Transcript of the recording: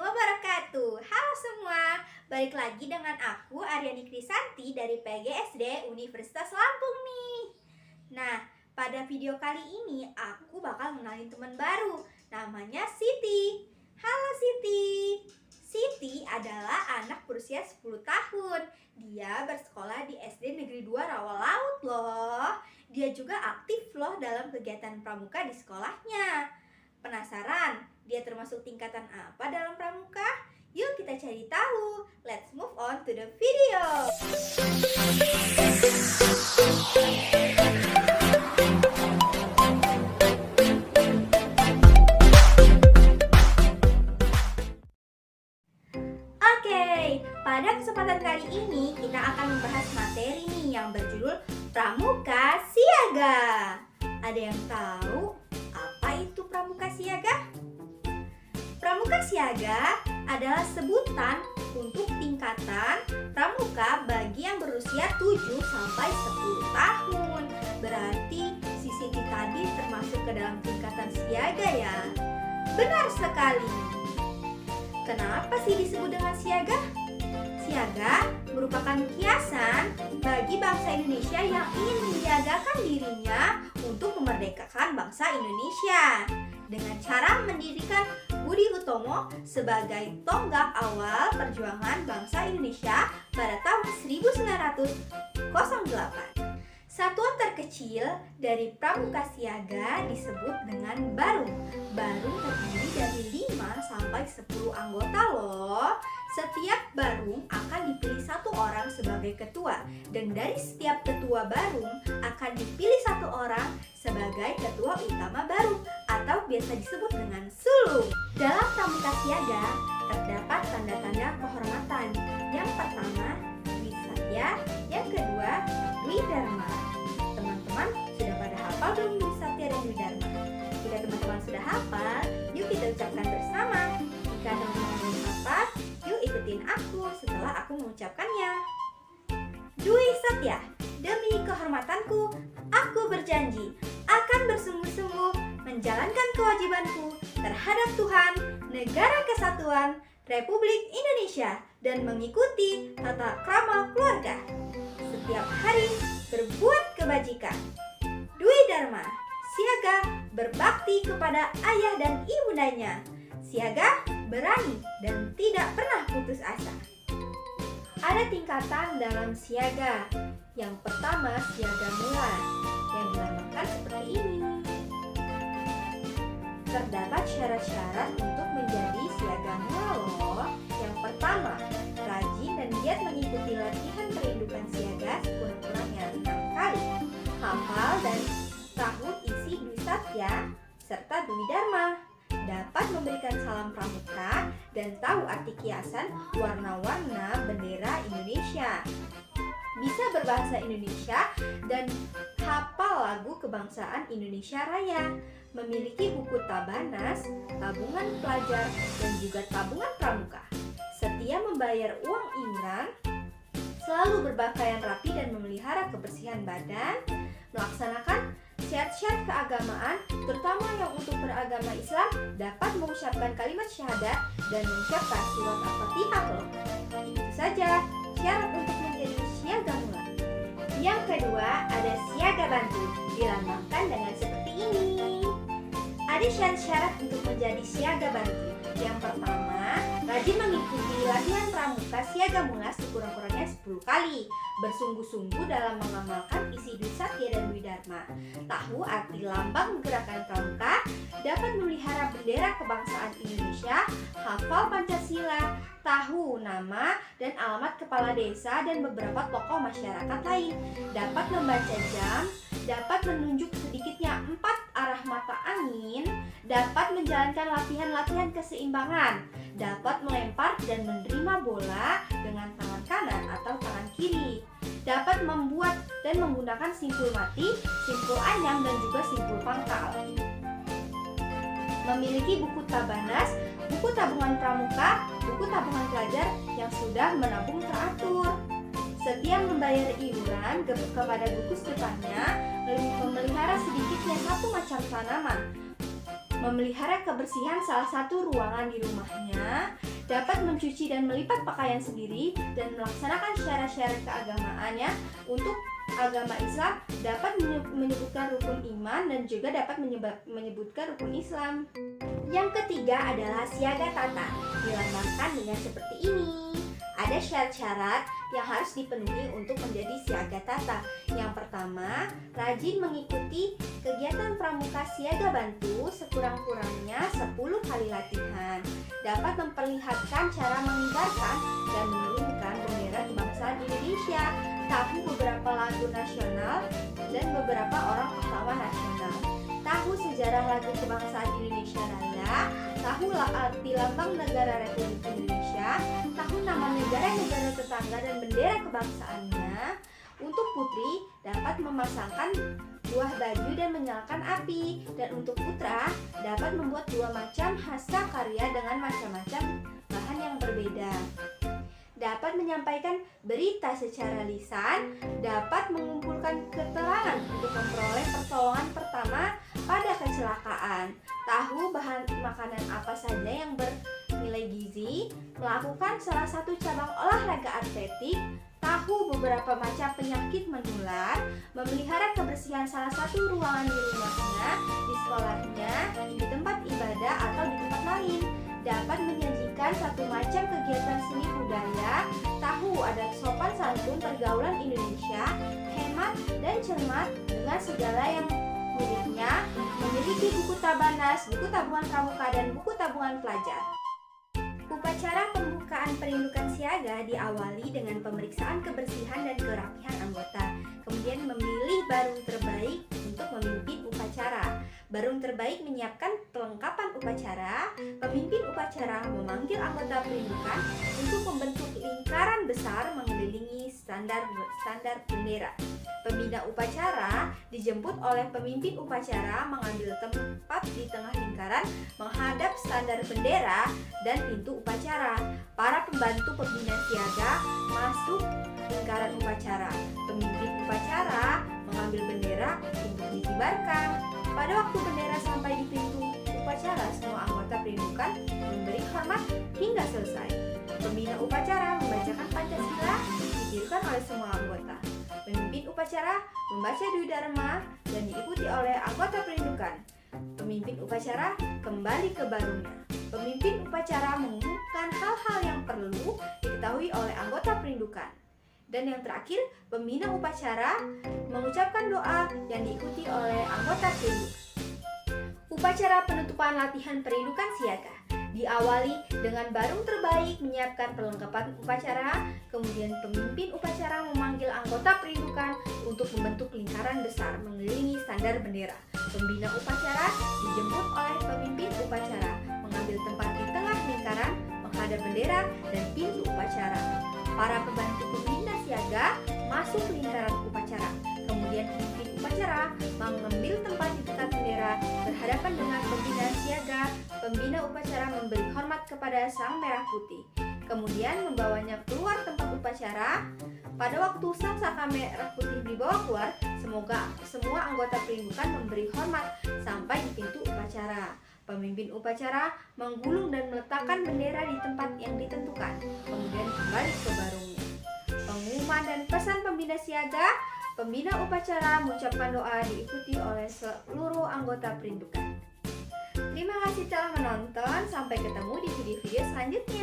wabarakatuh. Halo semua, balik lagi dengan aku Aryani Krisanti dari PGSD Universitas Lampung nih. Nah, pada video kali ini aku bakal kenalin teman baru, namanya Siti. Halo Siti. Siti adalah anak berusia 10 tahun. Dia bersekolah di SD Negeri 2 Rawalaut loh. Dia juga aktif loh dalam kegiatan pramuka di sekolahnya. Penasaran dia termasuk tingkatan apa dalam pramuka? Yuk kita cari tahu. Let's move on to the video. Oke, pada kesempatan kali ini kita akan membahas materi nih yang berjudul Pramuka Siaga. Ada yang tahu apa itu Pramuka Siaga? Pramuka Siaga adalah sebutan untuk tingkatan pramuka bagi yang berusia 7 sampai 10 tahun. Berarti si Siti tadi termasuk ke dalam tingkatan siaga ya. Benar sekali. Kenapa sih disebut dengan siaga? Siaga merupakan kiasan bagi bangsa Indonesia yang ingin menjagakan dirinya untuk memerdekakan bangsa Indonesia dengan cara mendirikan Budi Utomo sebagai tonggak awal perjuangan bangsa Indonesia pada tahun 1908. Satuan terkecil dari pramuka siaga disebut dengan barung. Barung terdiri dari 5 sampai 10 anggota loh. Setiap barung akan dipilih satu orang sebagai ketua, dan dari setiap ketua barung akan dipilih satu orang sebagai ketua utama barung atau biasa disebut dengan sulung. Dalam pramuka siaga terdapat tanda-tanda kehormatan. Yang pertama, Dwi Satya, yang kedua, Dwi Dharma. Teman-teman sudah pada hafal belum Dwi Satya dan Dwi Dharma? Jika teman-teman sudah hafal, yuk kita ucapkan bersama. Jika teman-teman belum hafal, yuk ikutin aku setelah aku mengucapkannya. Dwi Satya, demi kehormatanku, aku berjanji akan bersungguh-sungguh menjalankan kewajibanku terhadap Tuhan, Negara Kesatuan Republik Indonesia, dan mengikuti tata krama keluarga. Setiap hari berbuat kebajikan. Dwi Dharma, siaga berbakti kepada ayah dan ibundanya. Siaga berani dan tidak pernah putus asa. Ada tingkatan dalam siaga. Yang pertama, siaga mula yang dinamakan seperti ini. Terdapat syarat-syarat untuk menjadi siaga mula loh. Yang pertama, rajin dan giat mengikuti latihan perindukan siaga sekurang-kurangnya 6 kali. Hafal dan tahu isi Dwi Satya serta Dwi Dharma. Dapat memberikan salam pramuka dan tahu arti kiasan warna-warna bendera Indonesia. Bisa berbahasa Indonesia dan hafal lagu kebangsaan Indonesia Raya. Memiliki buku tabanas, tabungan pelajar, dan juga tabungan pramuka. Setia membayar uang iuran, selalu berpakaian rapi dan memelihara kebersihan badan, melaksanakan syarat-syarat keagamaan, terutama yang untuk beragama Islam, dapat mengucapkan kalimat syahadat dan mengucapkan surat Al-Fatihah loh. Itu saja syarat untuk menjadi siaga mula. Yang kedua, ada siaga bantu, dilambangkan dengan seperti ini. Ada syarat-syarat untuk menjadi siaga bantu. Yang pertama, rajin mengikuti latihan pramuka siaga mula sekurang-kurangnya 10 kali. Bersungguh-sungguh dalam mengamalkan isi Dwi Satya dan Dwi Dharma. Tahu arti lambang gerakan pramuka, dapat memelihara bendera kebangsaan Indonesia, hafal Pancasila, tahu nama dan alamat kepala desa dan beberapa tokoh masyarakat lain, dapat membaca jam, dapat menunjuk sedikitnya 4 arah mata angin, dapat menjalankan latihan-latihan keseimbangan, dapat melempar dan menerima bola dengan tangan kanan atau tangan kiri, dapat membuat dan menggunakan simpul mati, simpul anyam, dan juga simpul pangkal. Memiliki buku tabanas, buku tabungan pramuka, buku tabungan pelajar yang sudah menabung teratur. Setia membayar iuran kepada gugus depannya, memelihara sedikitnya 1 macam tanaman, memelihara kebersihan salah satu ruangan di rumahnya, dapat mencuci dan melipat pakaian sendiri dan melaksanakan syarat-syarat keagamaannya. Untuk agama Islam dapat menyebutkan rukun iman dan juga dapat menyebutkan rukun Islam. Yang ketiga adalah siaga tata, dilambangkan dengan seperti ini. Ada syarat-syarat yang harus dipenuhi untuk menjadi siaga tata. Yang pertama, rajin mengikuti kegiatan pramuka siaga bantu sekurang-kurangnya 10 kali latihan. Dapat memperlihatkan cara mengibarkan dan menurunkan bendera kebangsaan Indonesia, tahu beberapa lagu nasional dan beberapa orang pahlawan nasional, tahu sejarah lagu kebangsaan Indonesia Raya, tahu arti lambang negara Republik Indonesia, tahu nama negara-negara tetangga dan bendera kebangsaannya. Untuk putri dapat memasangkan buah baju dan menyalakan api, dan untuk putra dapat membuat 2 macam hasta karya dengan macam-macam bahan yang berbeda. Dapat menyampaikan berita secara lisan, dapat mengumpulkan keterangan untuk memperoleh pertolongan pertama pada kecelakaan, tahu bahan makanan apa saja yang bernilai gizi, melakukan salah satu cabang olahraga atletik, tahu beberapa macam penyakit menular, memelihara kebersihan salah satu ruangan di rumahnya, di sekolahnya, di tempat ibadah atau di tempat lain, dapat menyajikan satu macam kegiatan seni budaya, tahu adat sopan santun pergaulan Indonesia, hemat dan cermat dengan segala yang miliknya, memiliki buku tabanas, buku tabungan pramuka, dan buku tabungan pelajar. Upacara pembukaan perindukan siaga diawali dengan pemeriksaan kebersihan dan kerapihan anggota, kemudian memilih barung terbaik untuk memimpin upacara. Barung terbaik menyiapkan perlengkapan upacara. Pemimpin upacara memanggil anggota perindukan untuk membentuk lingkaran besar mengelilingi standar bendera. Pembina upacara dijemput oleh pemimpin upacara mengambil tempat di tengah lingkaran menghadap standar bendera dan pintu upacara. Para pembantu pembina siaga masuk lingkaran upacara. Pemimpin upacara mengambil bendera untuk dikibarkan. Pada waktu bendera sampai di pintu upacara, semua anggota perindukan memberi hormat hingga selesai. Pembina upacara membacakan Pancasila ditirukan oleh semua anggota. Pemimpin upacara membaca Dwi Dharma dan diikuti oleh anggota perindukan. Pemimpin upacara kembali ke barungnya. Pemimpin upacara mengumumkan hal-hal yang perlu diketahui oleh anggota perindukan. Dan yang terakhir, pembina upacara mengucapkan doa yang diikuti oleh anggota perindukan. Upacara penutupan latihan perindukan siaga diawali dengan barung terbaik menyiapkan perlengkapan upacara, kemudian pemimpin upacara memanggil anggota perindukan untuk membentuk lingkaran besar mengelilingi standar bendera. Pembina upacara dijemput oleh pemimpin upacara mengambil tempat di tengah lingkaran menghadap bendera dan pintu upacara. Para pembantu pembina siaga masuk lingkaran upacara. Kemudian pemimpin upacara mengambil tempat di dekat bendera berhadapan dengan pembina siaga. Pembina upacara memberi hormat kepada sang merah putih. Kemudian membawanya keluar tempat upacara. Pada waktu sang saka merah putih dibawa keluar, semua anggota perindukan memberi hormat sampai di pintu upacara. Pemimpin upacara menggulung dan meletakkan bendera di tempat yang ditentukan, kemudian kembali ke barungnya. Pengumuman dan pesan pembina siaga. Pembina upacara mengucapkan doa diikuti oleh seluruh anggota perindukan. Terima kasih telah menonton, sampai ketemu di video-video selanjutnya.